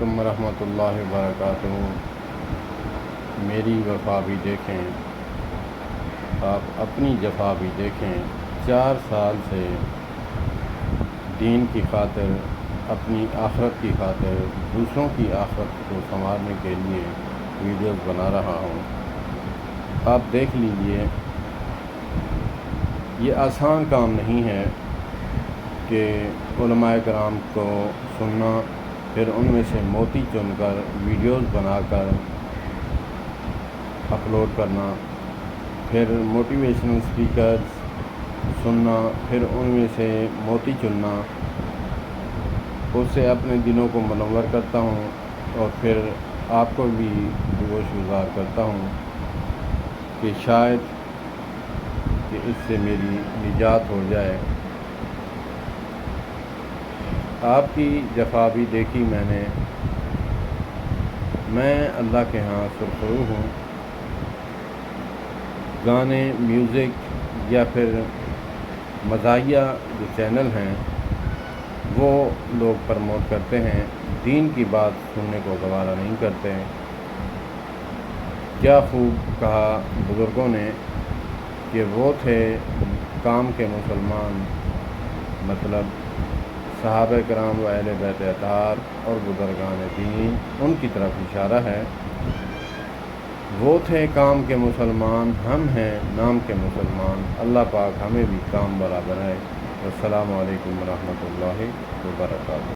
علیکم ورحمۃ اللہ وبرکاتہ۔ میری وفا بھی دیکھیں، آپ اپنی جفا بھی دیکھیں۔ 4 سال سے دین کی خاطر، اپنی آخرت کی خاطر، دوسروں کی آخرت کو سنوارنے کے لیے ویڈیوز بنا رہا ہوں۔ آپ دیکھ لیجئے، یہ آسان کام نہیں ہے کہ علماء کرام کو سننا، پھر ان میں سے موتی چن کر ویڈیوز بنا کر اپلوڈ کرنا، پھر موٹیویشنل سپیکرز سننا، پھر ان میں سے موتی چننا۔ اس سے اپنے دلوں کو منور کرتا ہوں اور پھر آپ کو بھی گوش گزار کرتا ہوں کہ شاید کہ اس سے میری نجات ہو جائے۔ آپ کی جفا بھی دیکھی میں اللہ کے ہاں سرخرو ہوں۔ گانے، میوزک یا پھر مزاحیہ جو چینل ہیں وہ لوگ پروموٹ کرتے ہیں، دین کی بات سننے کو گوارا نہیں کرتے ہیں۔ کیا خوب کہا بزرگوں نے کہ وہ تھے کام کے مسلمان، مطلب صحابہ کرام و اہل بیت اطہار اور بزرگان دین، ان کی طرف اشارہ ہے۔ وہ تھے کام کے مسلمان، ہم ہیں نام کے مسلمان۔ اللہ پاک ہمیں بھی کام والا بنائے۔ السلام علیکم ورحمۃ اللہ وبرکاتہ۔